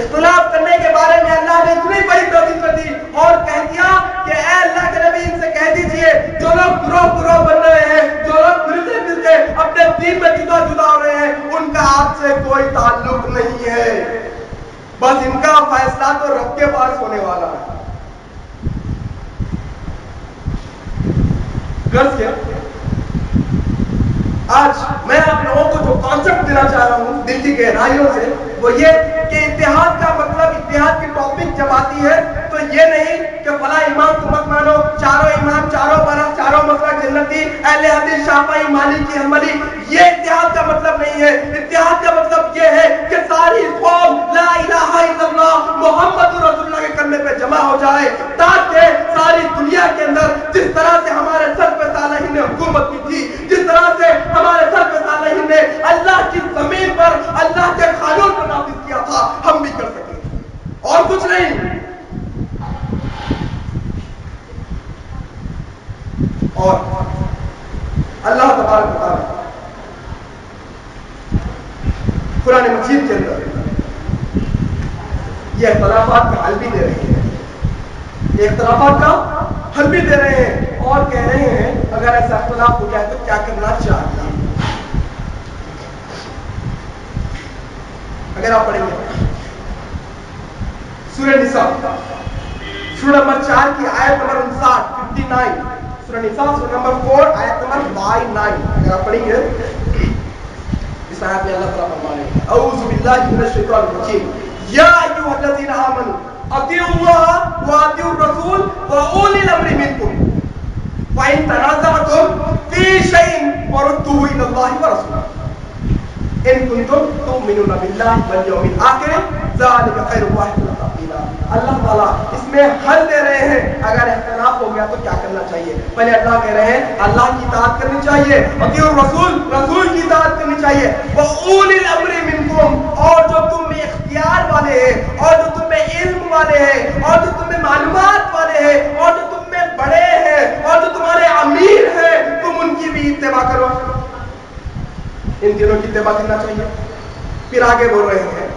اختلاف کرنے کے بارے میں اللہ نے اتنی بڑی توفیق دی اور کہہ دیا کہ اے اللہ کے نبی ان سے کہہ دیجئے جو لوگ گروہ بن رہے ہیں، جو لوگ ملتے اپنے دین میں جدا ہو رہے ہیں، ان کا آپ سے کوئی تعلق نہیں ہے، بس ان کا فیصلہ تو رب کے پاس ہونے والا ہے۔ غرض کیا؟ آج میں آپ لوگوں کو جو کانسیپٹ دینا چاہ رہا ہوں دل کی گہرائیوں سے، وہ یہ کہ اتحاد کا مطلب، اتحاد کی ٹاپک جب آتی ہے تو یہ نہیں کہ فلاں امام کو مت مانو، چاروں امام، چاروں برس، چاروں مسلک جنتی، اہل حدیث، شافعی، مالکی، حنبلی، یہ اتحاد کا مطلب نہیں ہے۔ اتحاد کا مطلب یہ ہے کہ ساری قوم لا الہ الا اللہ محمد رسول اللہ کے کلمے پہ جمع ہو جائے، تاکہ ساری دنیا کے اندر جس طرح سے ہمارے سر پہ صالحین نے حکومت کی تھی، جس طرح سے ہمارے سر پہ صالحین نے اللہ کی زمین پر اللہ کے قانون کو نافذ کیا تھا، ہم بھی کر سکیں، اور کچھ نہیں۔ اور اللہ تبارک و تعالی قرآن مجید کے اندر یہ اختلافات کا حل بھی دے رہے ہیں، یہ اختلافات کا حل بھی دے رہے ہیں اور کہہ رہے ہیں اگر ایسا اختلاف ہو جائے تو کیا کرنا چاہیے۔ اگر آپ پڑھیں گے سورہ نساء سورہ نمبر 4 کی آیت نمبر 59، سورہ نساء سورہ نمبر 4 آیت نمبر 59، اگر آپ پڑھیں گے اس آیت میں اللہ تعالیٰ فرما رہے ہیں اعوذ باللہ من الشیطان الرجیم یا ایھا الذین آمنوا اطیعوا اللہ واطیعوا الرسول واولی الامر منکم فإن تنازعتم فی شیء فردوہ الی اللہ ورسولہ ان کنتم تؤمنون باللہ والیوم الآخر ذلک خیر واحسن تأویلا۔ اللہ تعالیٰ اس میں حل دے رہے ہیں اگر اختلاف ہو گیا تو کیا کرنا چاہیے۔ پہلے اللہ کہہ رہے ہیں اللہ کی اطاعت کرنی چاہیے، اطیعوا الرسول، رسول کی اطاعت کرنی چاہیے، واولی الامر منکم، اور جو تم میں اختیار والے ہیں، اور جو تم میں علم والے ہیں، اور جو تم میں معلومات والے ہیں، اور جو تم میں بڑے ہیں، اور جو تمہارے امیر ہیں، تم ان کی بھی اتباع کرو۔ ان دنوں کی اتباع کرنا چاہیے۔ پھر آگے بول رہے ہیں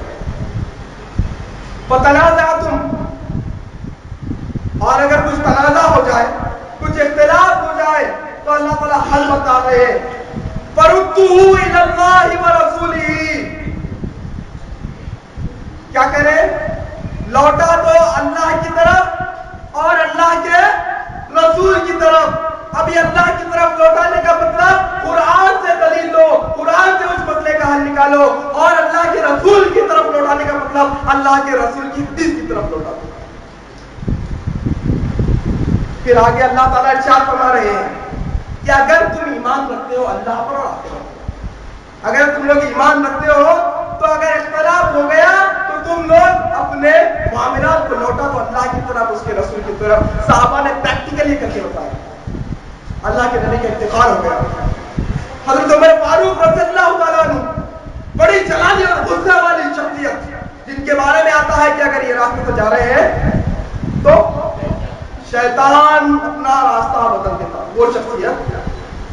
فتنازعتم، اور اگر کچھ تنازع ہو جائے، کچھ اختلاف ہو جائے تو اللہ تعالیٰ حل بتا رہے ہیں فردوہ الی اللہ ورسولہ، کیا کریں؟ لوٹا دو اللہ کی طرف اور اللہ کے رسول کی طرف۔ ابھی اللہ کی طرف لوٹانے کا مطلب قرآن سے دلیل لو، قرآن سے اس مسئلے کا حل نکالو، اور اللہ کے رسول کی طرف لوٹانے کا مطلب اللہ کے رسول کی حدیث کی طرف لوٹا دو۔ پھر آگے اللہ تعالیٰ ارشاد فرما رہے ہیں کہ اگر تم ایمان رکھتے ہو اللہ پر اور آخرت، اگر تم لوگ ایمان رکھتے ہو تو اگر اختلاف ہو گیا تو تم لوگ اپنے معاملات کو لوٹا دو اللہ کی طرف، اس کے رسول کی طرف۔ صحابہ نے پریکٹیکلی کر کے بتایا۔ اللہ کے نبی کا انتقال ہو گیا، حضرت عمر فاروق رضی اللہ تعالیٰ عنہ، بڑی جلانی اور غصے والی شخصیت، جن کے بارے میں آتا ہے کہ اگر یہ راستے سے جا رہے ہیں تو شیطان اپنا راستہ بدل دیتا، وہ شخصیت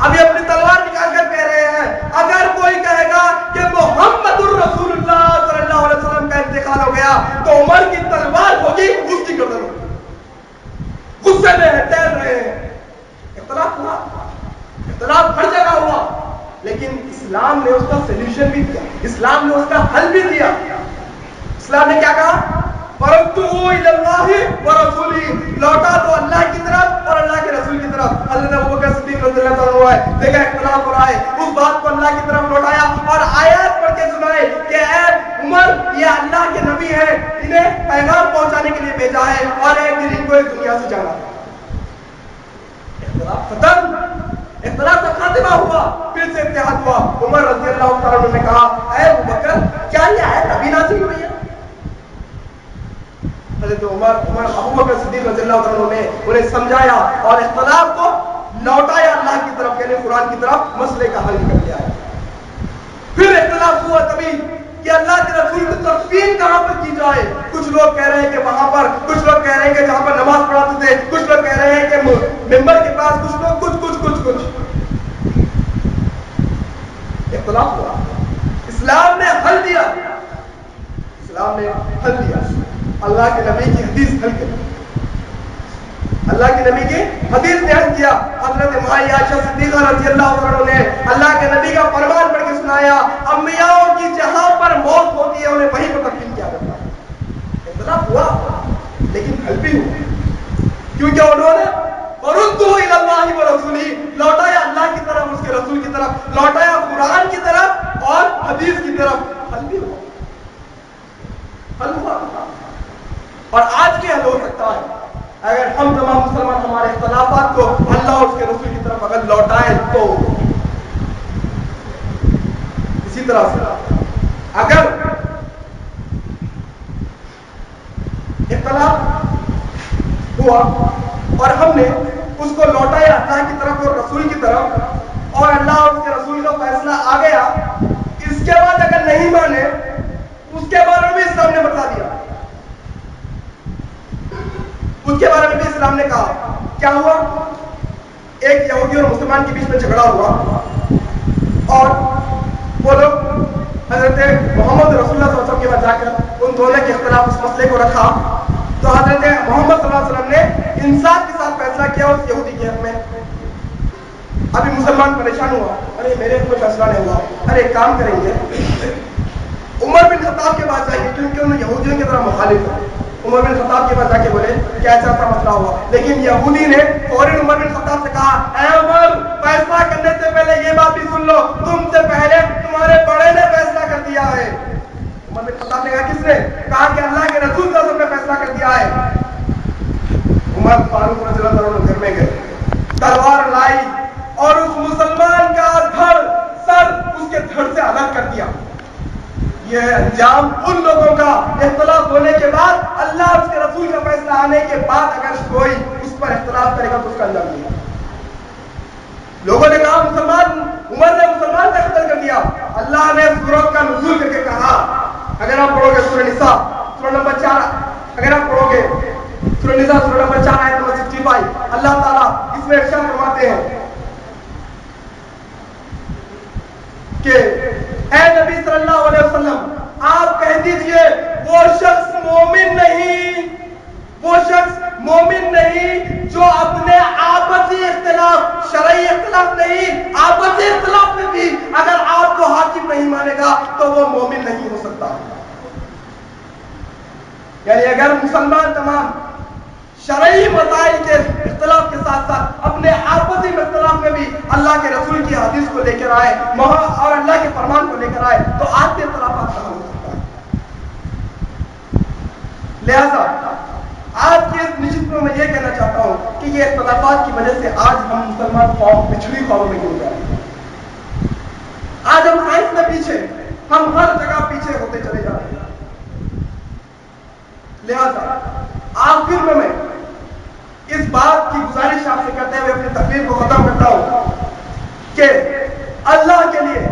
ابھی اپنی تلوار نکال کر کہہ رہے ہیں اگر کوئی کہے گا کہ محمد الرسول اللہ صلی اللہ علیہ وسلم کا انتقال ہو گیا تو عمر کی تلوار ہوگی، اس کی گردن ہوگی۔ غصے میں ٹہل رہے ہیں، اختلاف ہوا، اختلاف ہر جگہ ہوا، لیکن اسلام نے اس کا سولوشن بھی دیا، اسلام نے اس کا حل بھی دیا۔ اسلام نے کیا کہا؟ فردوہ الی اللہ ورسولہ، لوٹا دو اللہ کی طرف اور اللہ کے رسول کی طرف۔ حضرت ابوبکر صدیق رضی اللہ تعالیٰ عنہ دیکھا اختلاف ہو رہا ہے، اس بات کو اللہ کی طرف لوٹایا اور آیات پڑھ کے سنائے کہ اے عمر یہ اللہ کے نبی ہیں، انہیں پیغام پہنچانے کے لیے بھیجا ہے اور ایک دن ان کو اس دنیا سے جانا ہے۔ اختلاف ختم، اختلاف کا خاتمہ ہوا، پھر سے اتحاد ہوا۔ عمر رضی اللہ تعالیٰ عنہ نے کہا اے ابوبکر کیا یہ آیت ابھی نازل ہوئی ہے؟ حضرت ابوبکر صدیق رضی اللہ عنہ نے انہیں سمجھایا اور اختلاف کو لوٹایا اللہ کی طرف، یعنی قرآن کی طرف، مسئلے کا حل نکل گیا ہے۔ پھر اختلاف ہوا کبھی کہ اللہ کے رسول کی تدفین کہاں پر کی جائے۔ کچھ لوگ کہہ رہے ہیں کہ وہاں پر، کچھ لوگ کہہ رہے ہیں کہ جہاں پر نماز پڑھاتے تھے، کچھ لوگ کہہ رہے ہیں کہ ممبر کے پاس، کچھ لوگ کچھ اختلاف ہوا۔ اسلام نے حل دیا، اسلام نے حل اللہ کے نبی کی حدیث حل کر اللہ کے نبی کی حدیث نے حل کیا. حضرت عائشہ صدیقہ رضی اللہ عنہ نے اللہ کے نبی کا فرمان پڑھ کے سنایا, انبیاء کی جہاں پر موت ہوتی ہے انہیں وہیں پر تدفین کیا جاتا ہے. اختلاف ہوا لیکن حل بھی ہوا, کیونکہ انہوں نے وردوا الی اللہ ورسولہ, لوٹایا اللہ کی طرف, اس کے رسول کی طرف, لوٹایا قرآن کی طرف اور حدیث کی طرف. حل بھی ہوا, حل ہوا. اور آج کے حل ہو سکتا ہے اگر ہم تمام مسلمان ہمارے اختلافات کو اللہ اور اس کے رسول کی طرف اگر لوٹائیں تو. اسی طرح سے اگر اختلاف ہوا اور ہم نے اس کو لوٹایا اللہ کی طرف اور رسول کی طرف اور اللہ اور اس کے رسول کا فیصلہ آ گیا, اس کے بعد اگر نہیں مانے اس کے بارے میں بھی اسلام نے بتا دیا, اس کے بارے میں بھی اسلام نے کہا. کیا ہوا, ایک یہودی اور مسلمان کے بیچ میں جھگڑا ہوا اور وہ لوگ حضرت محمد رسول اللہ صلی اللہ علیہ وسلم کے پاس جا کر ان دونوں کے اختلاف اس مسئلے کو رکھا. تو حضرت محمد صلی اللہ علیہ وسلم نے انصاف کے ساتھ فیصلہ کیا اس یہودی کے حق میں. ابھی مسلمان پریشان ہوا, ارے میرے کوئی فیصلہ نہیں ہوا, ارے ایک کام کریں گے, عمر بن خطاب کے پاس جائیں گے کیونکہ انہوں یہودیوں کی طرح مخالف ہے. عمر بن خطاب کے پاس جا کے بولے کہ ایسا ایسا مسئلہ ہوا, لیکن یہودی نے فوراً عمر بن خطاب سے کہا, اے عمر فیصلہ کرنے سے پہلے یہ بات بھی سن لو, تم سے پہلے تمہارے بڑے نے فیصلہ کر دیا ہے. عمر بن خطاب نے کہا کس نے؟ کہا کہ اللہ کے رسول صلی اللہ علیہ وسلم نے فیصلہ کر دیا ہے. عمر فاروق رضی اللہ عنہ گھر میں گئے, تلوار لائی اور اس مسلمان کا سر اس کے دھڑ سے الگ کر دیا. یہ انجام ان لوگوں کا اختلاف ہونے کے بعد, اللہ اور اس کے رسول کا فیصلہ آنے کے بعد اگر کوئی اس پر اختلاف کرے گا تو اس کا انجام دیا. لوگوں نے کہا مسلمان, عمر نے مسلمان کا قتل کر دیا. اللہ نے سورت کا نزول کر کے کہا, اگر آپ پڑھو گے سورہ نساء سورہ نمبر 4, اگر آپ پڑھو گے سورہ نساء سورہ نمبر 4 آیت نمبر 65, اللہ تعالیٰ اس میں ارشاد فرماتے ہیں کہ اے نبی صلی اللہ علیہ وسلم آپ کہہ دیجئے وہ شخص مومن نہیں, وہ شخص مومن نہیں جو اپنے آپسی اختلاف, شرعی اختلاف نہیں, آپسی اختلاف میں بھی اگر آپ کو حاکم نہیں مانے گا تو وہ مومن نہیں ہو سکتا. یعنی اگر مسلمان تمام شرعی مسائل کے اختلاف کے ساتھ ساتھ اپنے آپسی اختلاف میں بھی اللہ کے رسول کی حدیث کو لے کر آئے اور اللہ کے فرمان کو لے کر آئے تو آج کے اختلافات کہاں ہو سکتا ہے. لہذا آج کی اس نشست میں میں یہ کہنا چاہتا ہوں کہ یہ اختلافات کی وجہ سے آج ہم مسلمان قوم پچھڑی قوم میں گر گئے. آج ہم سائنس میں پیچھے, ہم ہر جگہ پیچھے ہوتے چلے جا رہے ہیں. لہذا آخر میں اس بات کی گزارش آپ سے کرتے ہوئے اپنی تقریر کو ختم کرتا ہوں کہ اللہ کے لیے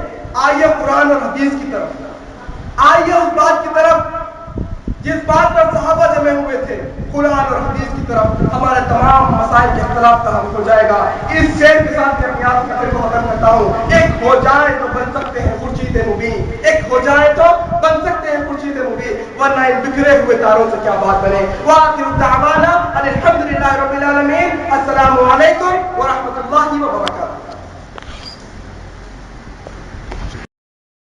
آئیے قرآن اور حدیث کی طرف, آئیے اس بات کی طرف جس بات پر صحابہ جمع ہوئے تھے, قرآن اور حدیث کی طرف. ہمارے تمام مسائل کے اختلاف کا حل ہو جائے گا. اس شعر کے ساتھ میں اپنی آپ کو ختم کرتا ہوں, ایک ہو جائے تو بن سکتے ہیں خورشید مبین, ایک ہو جائے تو بن سکتے ہیں خورشید مبین, ورنہ ان بکھرے ہوئے تاروں سے کیا بات بنے. وآخر دعوانا الحمدللہ رب العالمین. السلام علیکم.